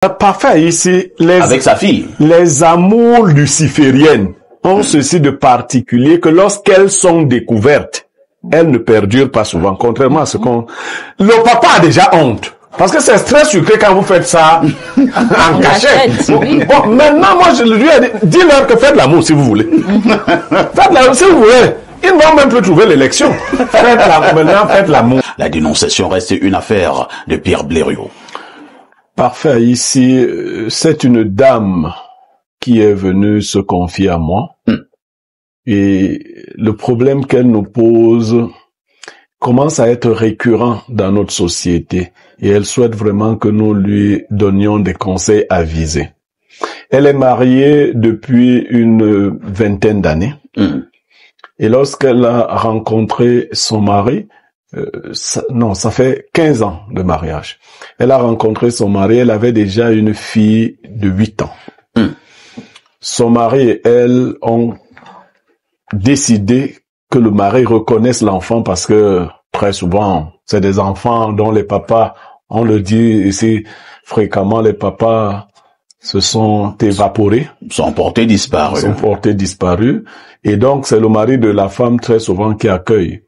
Parfait, ici, avec sa fille. Les amours lucifériennes ont ceci de particulier que lorsqu'elles sont découvertes, elles ne perdurent pas souvent, contrairement à ce qu'on... Le papa a déjà honte. Parce que c'est très sucré quand vous faites ça en cachette. Oui. Bon, maintenant, moi, je lui ai dit, dis-leur que faites l'amour si vous voulez. Faites l'amour si vous voulez. Ils n'ont même plus trouvé l'élection. Maintenant, faites l'amour. La dénonciation reste une affaire de Pierre Blériot. Parfait. Ici, c'est une dame qui est venue se confier à moi. Et le problème qu'elle nous pose commence à être récurrent dans notre société. Et elle souhaite vraiment que nous lui donnions des conseils avisés. Elle est mariée depuis une vingtaine d'années. Et lorsqu'elle a rencontré son mari, ça fait 15 ans de mariage. Elle a rencontré son mari, elle avait déjà une fille de 8 ans. Son mari et elle ont décidé que le mari reconnaisse l'enfant parce que très souvent, c'est des enfants dont les papas, on le dit ici fréquemment, les papas se sont évaporés. Sont portés disparus. Sont portés disparus. Et donc, c'est le mari de la femme très souvent qui accueille.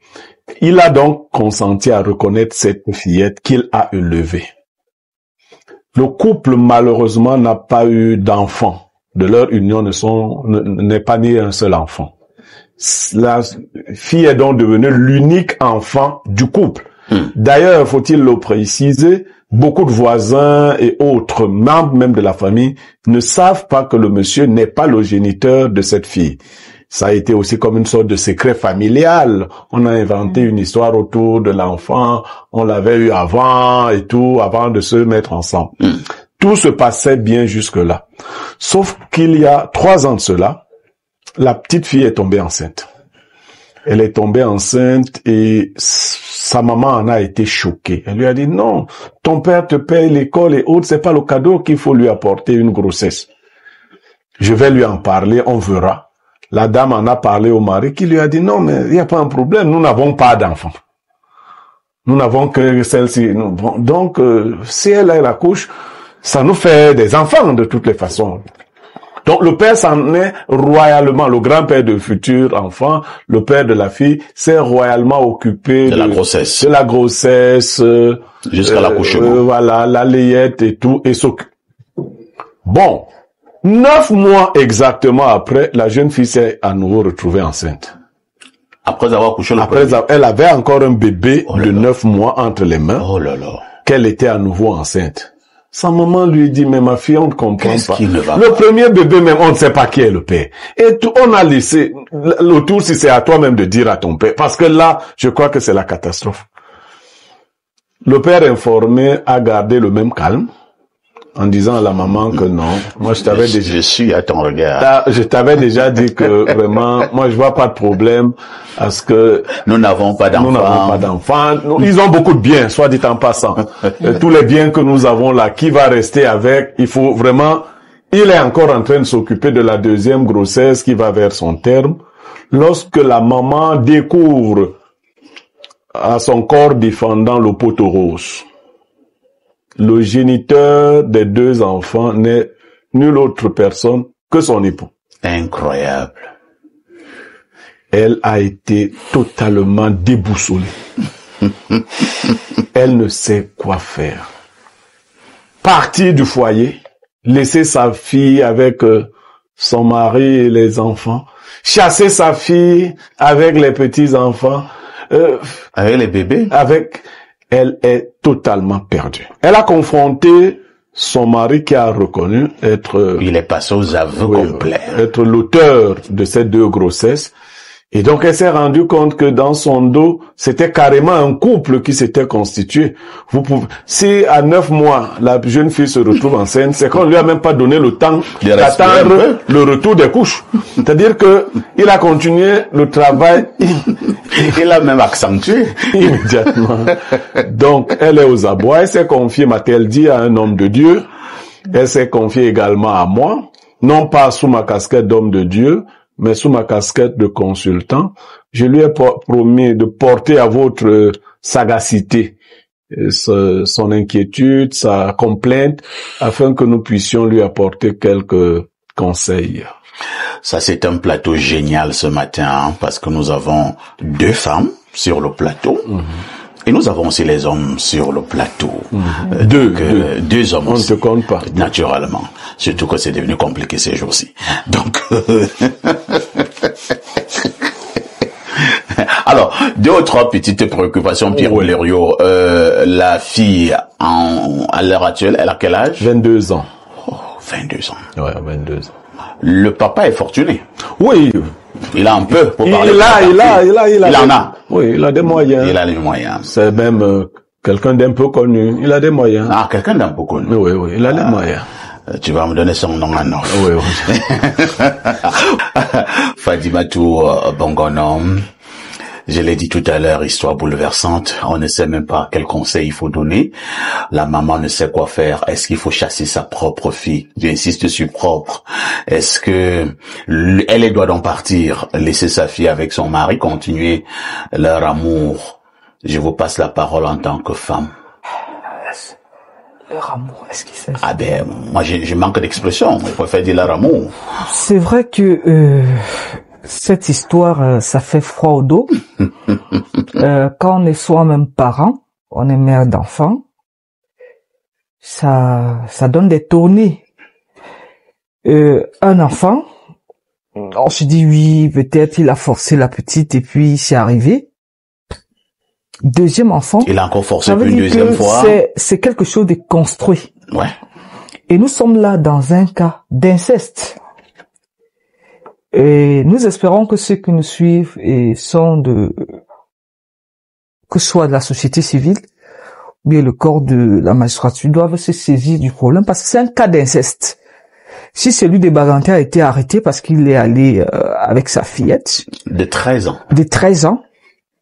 Il a donc consenti à reconnaître cette fillette qu'il a élevée. Le couple, malheureusement, n'a pas eu d'enfant. De leur union n'est pas né un seul enfant. La fille est donc devenue l'unique enfant du couple. D'ailleurs, faut-il le préciser, beaucoup de voisins et autres membres même de la famille ne savent pas que le monsieur n'est pas le géniteur de cette fille. Ça a été aussi comme une sorte de secret familial. On a inventé une histoire autour de l'enfant, on l'avait eu avant et tout, avant de se mettre ensemble. Tout se passait bien jusque-là. Sauf qu'il y a 3 ans de cela, la petite fille est tombée enceinte. Elle est tombée enceinte et sa maman en a été choquée. Elle lui a dit, non, ton père te paye l'école et autres, c'est pas le cadeau qu'il faut lui apporter une grossesse. Je vais lui en parler, on verra. La dame en a parlé au mari qui lui a dit, non, mais il n'y a pas un problème, nous n'avons pas d'enfants. Nous n'avons que celle-ci. Donc, si elle accouche, ça nous fait des enfants de toutes les façons. Donc le père s'en est royalement, le grand-père de futur enfant, le père de la fille, s'est royalement occupé de la grossesse. De la grossesse. Jusqu'à l'accouchement. Voilà, la layette et tout, et s'occupe. Bon, 9 mois exactement après, la jeune fille s'est à nouveau retrouvée enceinte. Après avoir accouché elle avait encore un bébé de 9 mois entre les mains. Oh là là. Qu'elle était à nouveau enceinte. Sa maman lui dit, mais ma fille, on ne comprend pas. Le premier bébé même, on ne sait pas qui est le père. Et tout, on a laissé le tour si c'est à toi-même de dire à ton père. Parce que là, je crois que c'est la catastrophe. Le père informé a gardé le même calme. En disant à la maman que non, moi je t'avais déjà... Je suis à ton regard. Je t'avais déjà dit que vraiment, moi je vois pas de problème parce que... Nous n'avons pas d'enfants. Nous n'avons pas d'enfants. Ils ont beaucoup de biens, soit dit en passant. Tous les biens que nous avons là, qui va rester avec, il faut vraiment... Il est encore en train de s'occuper de la deuxième grossesse qui va vers son terme. Lorsque la maman découvre à son corps défendant le poteau rose, le géniteur des 2 enfants n'est nulle autre personne que son époux. Incroyable. Elle a été totalement déboussolée. Elle ne sait quoi faire. Partir du foyer, laisser sa fille avec son mari et les enfants, chasser sa fille avec les petits-enfants, avec les bébés, elle est totalement perdue. Elle a confronté son mari qui a reconnu être... Il est passé aux aveux complets. Être l'auteur de ces 2 grossesses. Et donc, elle s'est rendue compte que dans son dos, c'était carrément un couple qui s'était constitué. Si à 9 mois, la jeune fille se retrouve enceinte, c'est qu'on lui a même pas donné le temps d'attendre le retour des couches. C'est-à-dire que il a continué le travail. Il a même accentué. Immédiatement. Donc, elle est aux abois. Elle s'est confiée, m'a-t-elle dit, à un homme de Dieu. Elle s'est confiée également à moi. Non pas sous ma casquette d'homme de Dieu, mais sous ma casquette de consultant. Je lui ai promis de porter à votre sagacité son inquiétude, sa complainte, afin que nous puissions lui apporter quelques conseils. Ça, c'est un plateau génial ce matin, hein, parce que nous avons 2 femmes sur le plateau. Et nous avons aussi les hommes sur le plateau. Deux hommes. On ne te compte pas. Naturellement. Surtout que c'est devenu compliqué ces jours-ci. Donc, alors, 2 ou 3 petites préoccupations, Pierre Lériot. La fille, à l'heure actuelle, elle a quel âge? 22 ans. Oh, 22 ans. Ouais, 22 ans. Le papa est fortuné. Oui. Il a un peu, pour parler. Il en a. Oui, il a des moyens. Il a les moyens. C'est même quelqu'un d'un peu connu. Il a des moyens. Ah, quelqu'un d'un peu connu. Oui, il a les moyens. Tu vas me donner son nom à nom. Oui. Fadimatou Bongonom. Je l'ai dit tout à l'heure, histoire bouleversante. On ne sait même pas quel conseil il faut donner. La maman ne sait quoi faire. Est-ce qu'il faut chasser sa propre fille? J'insiste sur propre. Est-ce que elle doit donc partir, laisser sa fille avec son mari, continuer leur amour? Je vous passe la parole en tant que femme. Leur amour, est-ce qu'il s'agit? Ah ben, moi je manque d'expression. Je préfère dire leur amour. C'est vrai que cette histoire, ça fait froid au dos. Quand on est soi-même parent, on est mère d'enfant, ça donne des tournées. Un enfant, on se dit oui, peut-être il a forcé la petite et puis c'est arrivé. Deuxième enfant, il a encore forcé ça veut une dire deuxième que fois. C'est quelque chose de construit. Ouais. Et nous sommes là dans un cas d'inceste. Et nous espérons que ceux qui nous suivent et sont que ce soit de la société civile ou bien le corps de la magistrature doivent se saisir du problème parce que c'est un cas d'inceste. Si celui de Baganté a été arrêté parce qu'il est allé avec sa fillette de 13 ans. De 13 ans,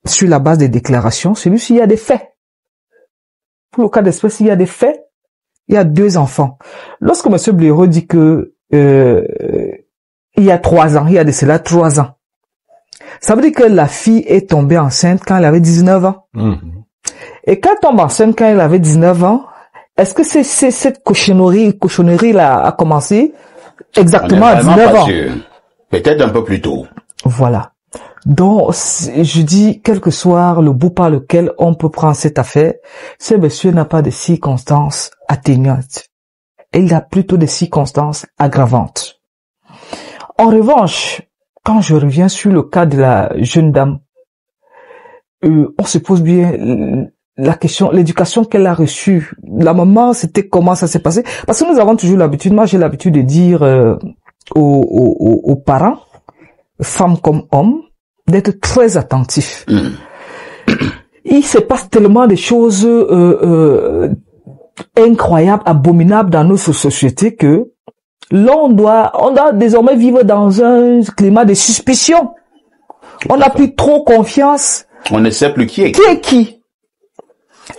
sur la base des déclarations, celui-ci, il y a des faits. Pour le cas d'espèce, il y a des faits, il y a 2 enfants. Lorsque M. Blaireau dit que il y a 3 ans, il y a de cela 3 ans, ça veut dire que la fille est tombée enceinte quand elle avait 19 ans. Et quand elle tombe enceinte quand elle avait 19 ans, est-ce que c'est cette cochonnerie-là a commencé exactement à 19 ans? Peut-être un peu plus tôt. Voilà. Donc, je dis, quel que soit le bout par lequel on peut prendre cette affaire, ce monsieur n'a pas de circonstances atténuantes. Il a plutôt des circonstances aggravantes. En revanche, quand je reviens sur le cas de la jeune dame, on se pose bien la question, l'éducation qu'elle a reçue. La maman, c'était comment ça s'est passé? Parce que nous avons toujours l'habitude, moi j'ai l'habitude de dire aux parents, femmes comme hommes, d'être très attentifs. Il se passe tellement de choses incroyables, abominables dans notre société que on doit désormais vivre dans un climat de suspicion. On n'a plus trop confiance. On ne sait plus qui est qui. Qui est qui?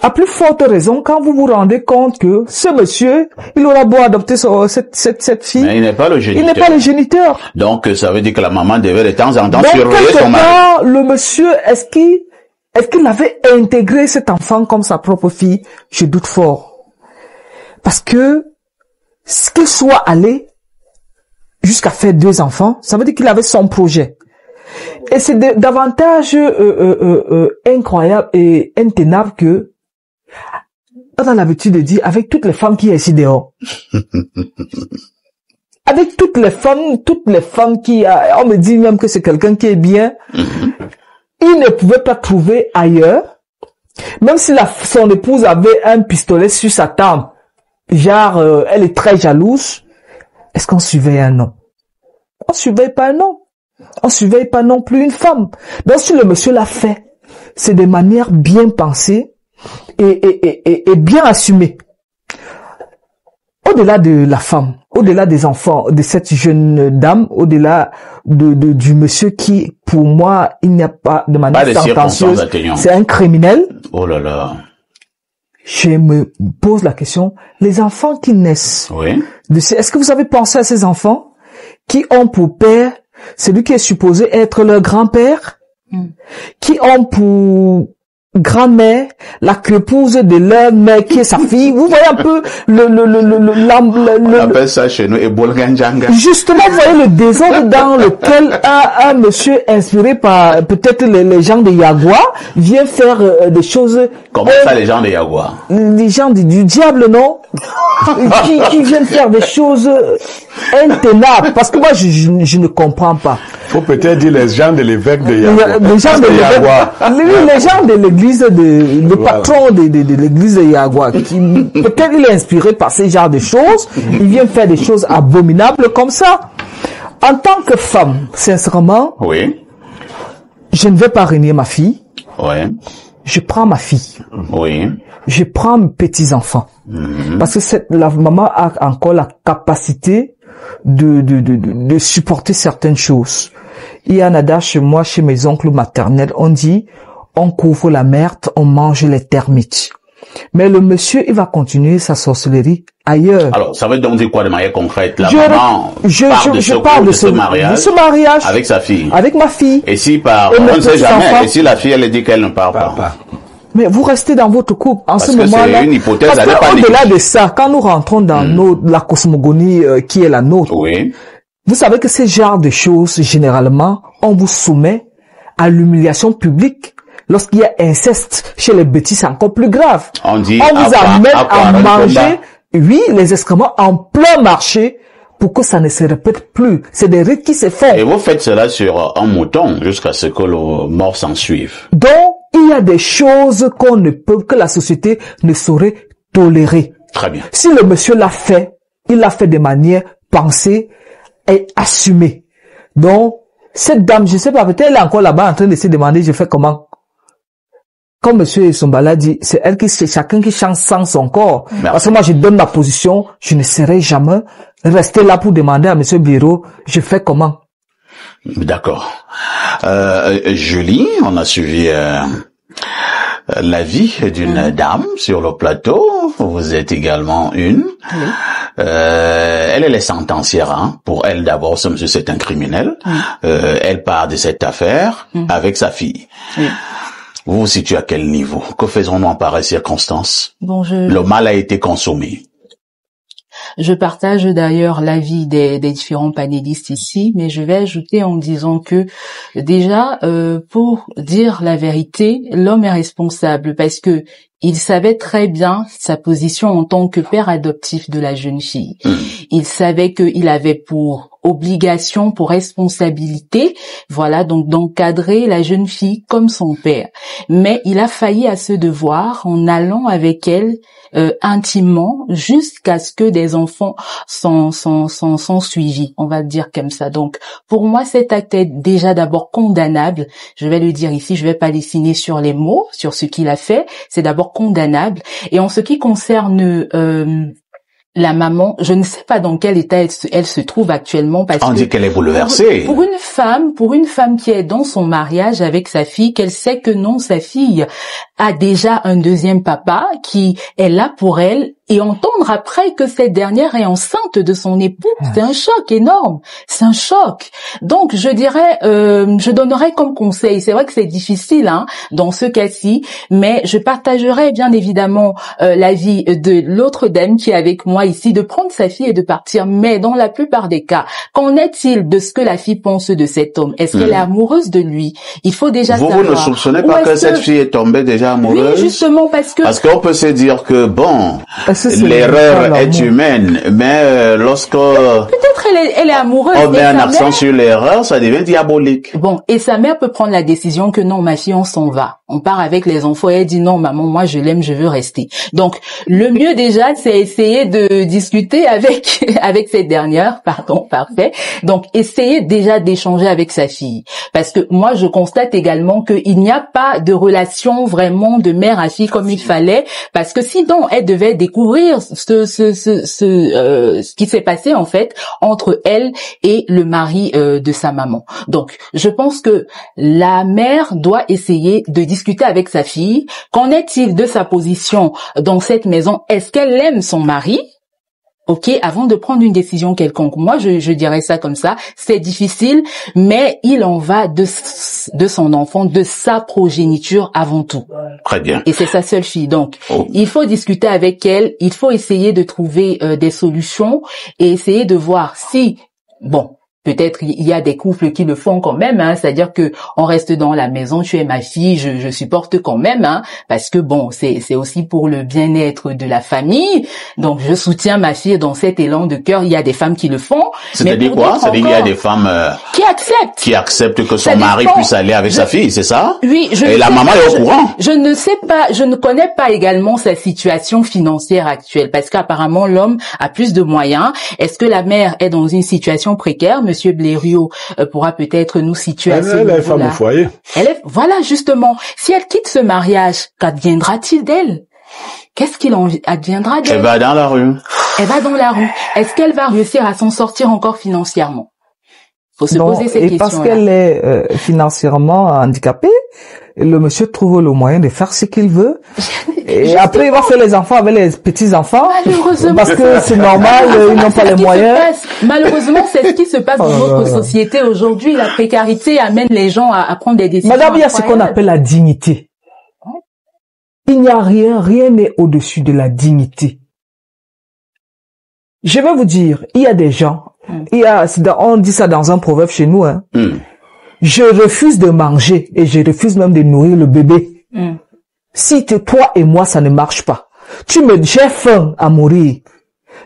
À plus forte raison, quand vous vous rendez compte que ce monsieur, il aura beau adopter cette fille. Mais il n'est pas le géniteur. Il n'est pas le géniteur. Donc, ça veut dire que la maman devait de temps en temps surveiller son mari. Le monsieur, est-ce qu'il avait intégré cet enfant comme sa propre fille? Je doute fort. Parce que, ce qu'il soit allé jusqu'à faire 2 enfants, ça veut dire qu'il avait son projet. Et c'est davantage incroyable et intenable que on a l'habitude de dire avec toutes les femmes qui sont ici dehors. Avec toutes les femmes qui, on me dit même que c'est quelqu'un qui est bien. Il ne pouvait pas trouver ailleurs, même si son épouse avait un pistolet sur sa tempe, genre elle est très jalouse. Est-ce qu'on surveille un homme? On surveille pas un homme. On surveille pas non plus une femme. Donc si le monsieur l'a fait, c'est de manière bien pensée et bien assumée. Au-delà de la femme, au-delà des enfants, de cette jeune dame, au-delà du monsieur qui, pour moi, il n'y a pas de manière sentencieuse, c'est un criminel. Oh là là. Je me pose la question, les enfants qui naissent, oui. Est-ce que vous avez pensé à ces enfants qui ont pour père celui qui est supposé être leur grand-père, qui ont pour grand-mère, la crépouze de leur mère qui est sa fille. Vous voyez un peu on appelle ça chez nous Ebolganjanga. Justement, vous voyez le désordre dans lequel un monsieur inspiré par peut-être les gens de Yagua vient faire des choses. Comment ça, les gens de Yagua? Les gens du diable, non? qui viennent faire des choses intenables. Parce que moi, je ne comprends pas. Faut peut-être dire les gens de l'évêque de Yagua. Les gens de Yagua. Les gens de l'église le patron de l'église de Yagua, qui peut-être il est inspiré par ce genre de choses, il vient faire des choses abominables comme ça. En tant que femme, sincèrement, oui, je ne vais pas renier ma fille. Oui. Je prends ma fille. Oui. Je prends mes petits-enfants. Parce que la maman a encore la capacité de supporter certaines choses. Il y a un adage chez moi, chez mes oncles maternels, on dit, on couvre la merde, on mange les termites. Mais le monsieur, il va continuer sa sorcellerie ailleurs. Alors, ça veut donc dire quoi de manière concrète? La maman parle de ce mariage avec sa fille. Avec ma fille. Et si on ne sait jamais, et si la fille, elle dit qu'elle ne part pas. Mais vous restez dans votre couple en ce moment-là. C'est une hypothèse. Parce qu'au-delà de ça, quand nous rentrons dans la cosmogonie qui est la nôtre, oui. Vous savez que ce genre de choses, généralement, on vous soumet à l'humiliation publique. Lorsqu'il y a inceste chez les petits, c'est encore plus grave. On vous amène à manger, les excréments en plein marché pour que ça ne se répète plus. C'est des rites qui se font. Et vous faites cela sur un mouton jusqu'à ce que le mort s'en suive. Donc, il y a des choses que la société ne saurait tolérer. Très bien. Si le monsieur l'a fait, il l'a fait de manière pensée et assumée. Donc, cette dame, je sais pas, peut-être elle est encore là-bas en train de se demander, je fais comment? Comme monsieur Sombala dit, c'est chacun qui chante sans son corps. Merci. Parce que moi, je donne ma position, je ne serai jamais rester là pour demander à monsieur Biro, je fais comment? D'accord. Julie, on a suivi la vie d'une dame sur le plateau. Vous êtes également une. Oui. Elle est sentencière. Hein. Pour elle, d'abord, ce monsieur, c'est un criminel. Elle part de cette affaire avec sa fille. Oui. Vous vous situez à quel niveau? Que faisons-nous en pareille circonstance? Bon, le mal a été consommé. Je partage d'ailleurs l'avis des différents panélistes ici, mais je vais ajouter en disant que déjà, pour dire la vérité, l'homme est responsable parce que il savait très bien sa position en tant que père adoptif de la jeune fille. Il savait qu'il avait pour obligation, pour responsabilité, voilà, donc d'encadrer la jeune fille comme son père. Mais il a failli à ce devoir en allant avec elle intimement jusqu'à ce que des enfants sont suivis, on va le dire comme ça. Donc, pour moi, cet acte est déjà d'abord condamnable. Je vais le dire ici, je vais pas dessiner sur les mots, sur ce qu'il a fait. C'est d'abord condamnable. Et en ce qui concerne la maman, je ne sais pas dans quel état elle se trouve actuellement parce on dit qu'elle est bouleversée. Pour une femme qui est dans son mariage avec sa fille, qu'elle sait que non, sa fille a déjà un deuxième papa qui est là pour elle, et entendre après que cette dernière est enceinte de son époux, c'est un choc énorme. C'est un choc. Donc, je dirais, je donnerais comme conseil, c'est vrai que c'est difficile, hein, dans ce cas-ci, mais je partagerais bien évidemment l'avis de l'autre dame qui est avec moi ici, de prendre sa fille et de partir. Mais dans la plupart des cas, qu'en est-il de ce que la fille pense de cet homme? Est-ce qu'elle est amoureuse de lui? Il faut déjà savoir. Vous ne soupçonnez pas que cette fille est tombée déjà amoureuse? Oui, justement, parce qu'on peut se dire que bon, l'erreur est humaine, mais lorsque peut-être elle est amoureuse, on met un accent sur l'erreur, ça devient diabolique. Bon, et sa mère peut prendre la décision que non, ma fille, on s'en va. On part avec les enfants et elle dit non, maman, moi je l'aime, je veux rester. Donc, le mieux déjà, c'est essayer de discuter avec cette dernière, parfait. Donc, essayer déjà d'échanger avec sa fille. Parce que moi, je constate également qu'il n'y a pas de relation vraiment de mère à fille comme il fallait, parce que sinon, elle devait découvrir ce qui s'est passé en fait entre elle et le mari de sa maman. Donc, je pense que la mère doit essayer de discuter avec sa fille. Qu'en est-il de sa position dans cette maison? Est-ce qu'elle aime son mari? ok, avant de prendre une décision quelconque. Moi, je dirais ça comme ça. C'est difficile, mais il en va de son enfant, de sa progéniture avant tout. Très bien. Et c'est sa seule fille. Donc, il faut discuter avec elle. Il faut essayer de trouver des solutions et essayer de voir si, bon, peut-être il y a des couples qui le font quand même, hein, c'est-à-dire que on reste dans la maison, tu es ma fille, je supporte quand même, hein, parce que bon, c'est aussi pour le bien-être de la famille. Donc je soutiens ma fille dans cet élan de cœur. Il y a des femmes qui le font. C'est-à-dire quoi? C'est-à-dire qu'il y a des femmes qui acceptent que son mari puisse aller avec sa fille, c'est ça? Oui. Et la maman est au courant. Je ne sais pas, je ne connais pas également sa situation financière actuelle, parce qu'apparemment l'homme a plus de moyens. Est-ce que la mère est dans une situation précaire? Monsieur Blériot pourra peut-être nous situer à ce niveau-là. Elle est femme au foyer. Voilà, justement. Si elle quitte ce mariage, qu'adviendra-t-il d'elle? Qu'est-ce qu'il en adviendra d'elle? Elle va dans la rue. Elle va dans la rue. Est-ce qu'elle va réussir à s'en sortir encore financièrement? Faut se poser cette question-là. Parce qu'elle est financièrement handicapée, le monsieur trouve le moyen de faire ce qu'il veut. Et après, il va faire les enfants avec les petits-enfants. Malheureusement. Parce que c'est normal, ils n'ont pas les moyens. Malheureusement, c'est ce qui se passe dans notre société aujourd'hui. La précarité amène les gens à prendre des décisions. Madame, il y a ce qu'on appelle la dignité. Il n'y a rien n'est au-dessus de la dignité. Je vais vous dire, il y a des gens, on dit ça dans un proverbe chez nous, hein. Je refuse de manger et je refuse même de nourrir le bébé. Si toi et moi, ça ne marche pas. J'ai faim à mourir.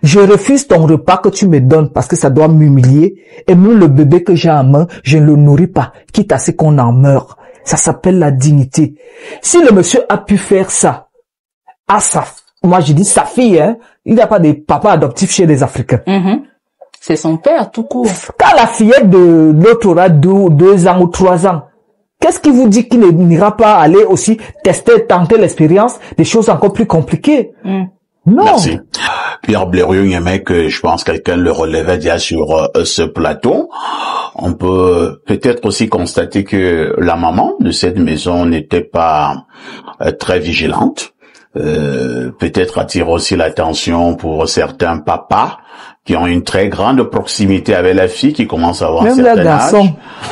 Je refuse ton repas que tu me donnes parce que ça doit m'humilier. Et même le bébé que j'ai en main, je ne le nourris pas, quitte à ce qu'on en meure. Ça s'appelle la dignité. Si le monsieur a pu faire ça à moi je dis sa fille, hein, il n'y a pas de papa adoptif chez les Africains. C'est son père, tout court. Quand la fillette de l'autre aura 2 ans ou 3 ans, qu'est-ce qui vous dit qu'il n'ira pas aller aussi tenter l'expérience des choses encore plus compliquées? Non. Merci. Pierre Blériot, que je pense quelqu'un le relevait déjà sur ce plateau. On peut peut-être aussi constater que la maman de cette maison n'était pas très vigilante. Peut-être attire aussi l'attention pour certains papas qui ont une très grande proximité avec la fille qui commence à avoir un certain âge.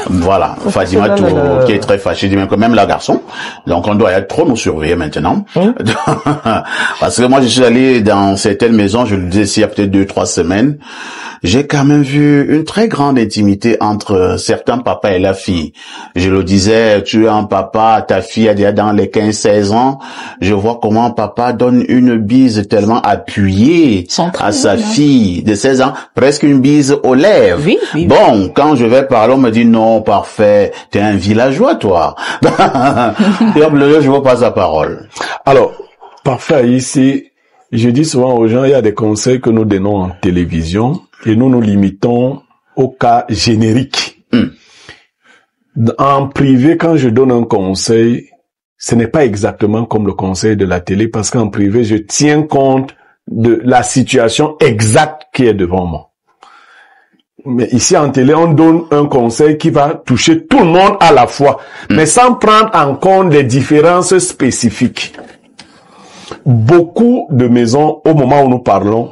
Voilà, Fadima qui est très fâchée, dit même que même la garçon. Donc on doit être trop nous surveiller maintenant. Parce que moi je suis allé dans certaines maisons, je le disais il y a peut-être 2-3 semaines, j'ai quand même vu une très grande intimité entre certains papas et la fille. Je le disais, tu es un papa, ta fille est déjà dans les 15-16 ans, je vois comment papa donne une bise tellement appuyée à sa fille de 16 ans, presque une bise aux lèvres. Oui. Bon, quand je vais parler, on me dit non, parfait, t'es un villageois toi. Et hop, je vous passe la parole. Alors, parfait, ici, je dis souvent aux gens, il y a des conseils que nous donnons en télévision et nous nous limitons au cas générique. En privé, quand je donne un conseil, ce n'est pas exactement comme le conseil de la télé parce qu'en privé, je tiens compte de la situation exacte qui est devant moi. Mais ici en télé, on donne un conseil qui va toucher tout le monde à la fois, mais sans prendre en compte les différences spécifiques. Beaucoup de maisons, au moment où nous parlons,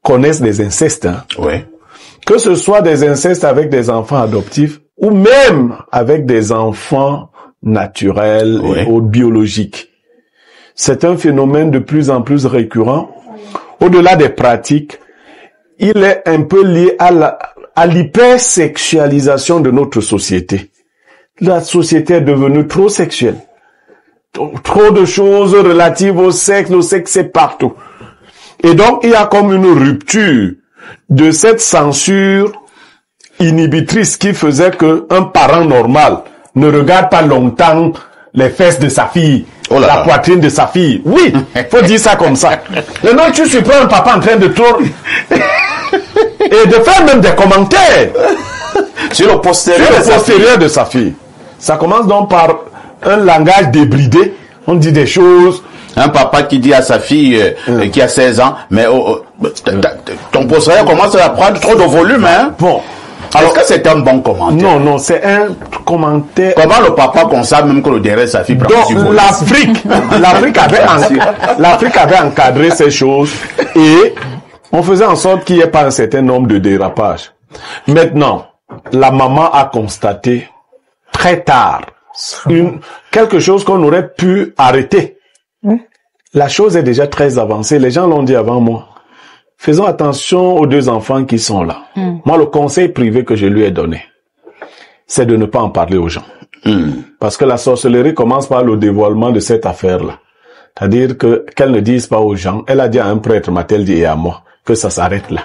connaissent des incestes. Ouais. Que ce soit des incestes avec des enfants adoptifs ou même avec des enfants naturels ou biologiques. C'est un phénomène de plus en plus récurrent. Au-delà des pratiques, il est un peu lié à l'hypersexualisation de notre société. La société est devenue trop sexuelle. Trop de choses relatives au sexe c'est partout. Et donc, il y a comme une rupture de cette censure inhibitrice qui faisait qu'un parent normal ne regarde pas longtemps les fesses de sa fille, la poitrine de sa fille. Oui, faut dire ça comme ça. Maintenant, tu surprends un papa en train de tourner et de faire même des commentaires sur le postérieur de sa fille. Ça commence donc par un langage débridé. On dit des choses. Un papa qui dit à sa fille qui a 16 ans, mais ton postérieur commence à prendre trop de volume, hein. Bon. Alors, est-ce que c'est un bon commentaire? Non, c'est un commentaire. Comment le papa constate même que le derrière sa fille prend du volume? L'Afrique avait encadré ces choses et On faisait en sorte qu'il n'y ait pas un certain nombre de dérapages. Maintenant, la maman a constaté très tard quelque chose qu'on aurait pu arrêter. La chose est déjà très avancée. Les gens l'ont dit avant moi. Faisons attention aux 2 enfants qui sont là. Moi, le conseil privé que je lui ai donné, c'est de ne pas en parler aux gens. Parce que la sorcellerie commence par le dévoilement de cette affaire-là. C'est-à-dire que qu'elle ne dise pas aux gens. Elle a dit à un prêtre, m'a-t-elle dit, et à moi, que ça s'arrête là.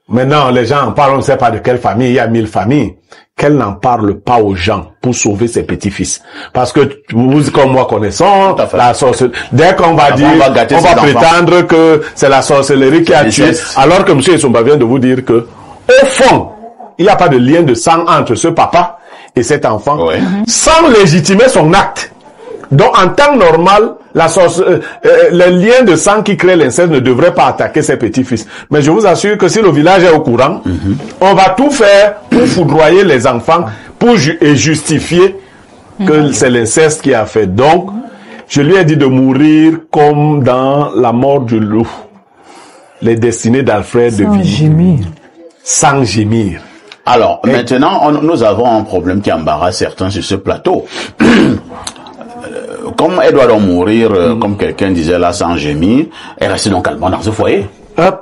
Maintenant, les gens en parlent, on ne sait pas de quelle famille, il y a 1000 familles. Qu'elle n'en parle pas aux gens pour sauver ses petits-fils. Parce que vous, comme moi, connaissons la sorcellerie. Dès qu'on va dire, on va prétendre que c'est la sorcellerie qui a tué, alors que M. Essomba vient de vous dire que, au fond, il n'y a pas de lien de sang entre ce papa et cet enfant, sans légitimer son acte. Donc, en temps normal, le lien de sang qui crée l'inceste ne devrait pas attaquer ses petits-fils. Mais je vous assure que si le village est au courant, on va tout faire pour foudroyer les enfants, et justifier que c'est l'inceste qui a fait. Donc, je lui ai dit de mourir comme dans la mort du loup. Les destinées d'Alfred de Vigny. Sans gémir. Alors, maintenant, nous avons un problème qui embarrasse certains sur ce plateau. Comme elle doit donc mourir, comme quelqu'un disait là, sans gémir, elle reste donc calmement dans ce foyer.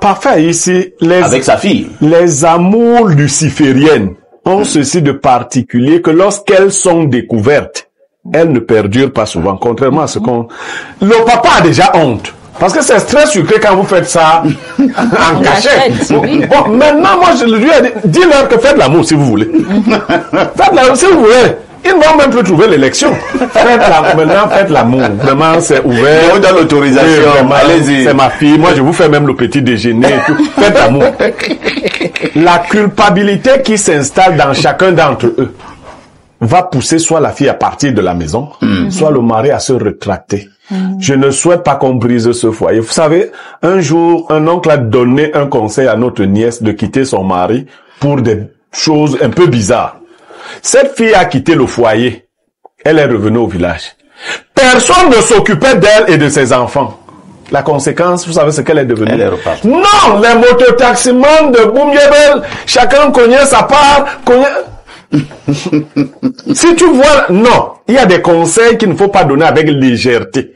Parfait, ici, avec sa fille. Les amours lucifériennes ont ceci de particulier que lorsqu'elles sont découvertes, elles ne perdurent pas souvent, contrairement à ce qu'on... Le papa a déjà honte. Parce que c'est très sucré quand vous faites ça en cachette. Bon, maintenant, moi, je lui ai dit, dis-leur que faites l'amour si vous voulez. Faites l'amour si vous voulez. Ils ne vont même plus trouver l'élection. Maintenant, faites l'amour. Vraiment, c'est ouvert. On donne l'autorisation. Allez-y. C'est ma fille. Moi, je vous fais même le petit déjeuner et tout. Faites l'amour. La culpabilité qui s'installe dans chacun d'entre eux va pousser soit la fille à partir de la maison, soit le mari à se rétracter. Je ne souhaite pas qu'on brise ce foyer. Vous savez, un jour, un oncle a donné un conseil à notre nièce de quitter son mari pour des choses un peu bizarres. Cette fille a quitté le foyer. Elle est revenue au village. Personne ne s'occupait d'elle et de ses enfants. La conséquence, vous savez ce qu'elle est devenue? Elle est repartie. Non, les mototaximans de Boum-Yebel, chacun connaît sa part, Si tu vois, non, il y a des conseils qu'il ne faut pas donner avec légèreté.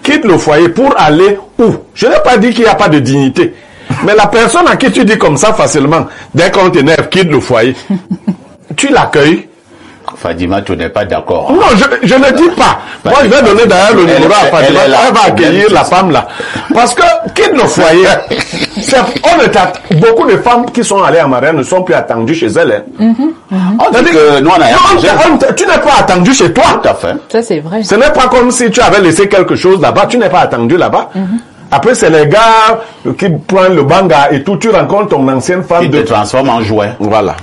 Quitte le foyer pour aller où? Je n'ai pas dit qu'il n'y a pas de dignité. Mais la personne à qui tu dis comme ça facilement, dès qu'on t'énerve, quitte le foyer, tu l'accueilles. Fadima, tu n'es pas d'accord. Non, je ne dis pas. Moi, je vais donner d'ailleurs le numéro à Fadima. Elle va accueillir la femme là. Parce que, quitte le foyer, beaucoup de femmes qui sont allées à Marianne ne sont plus attendues chez elles. On dit que nous, on a tu n'es pas attendu chez toi. Tout à fait. Ça, c'est vrai. Ce n'est pas comme si tu avais laissé quelque chose là-bas. Tu n'es pas attendu là-bas. Après, c'est les gars qui prennent le banga et tout. Tu rencontres ton ancienne femme. Qui te transforme en jouet. Voilà.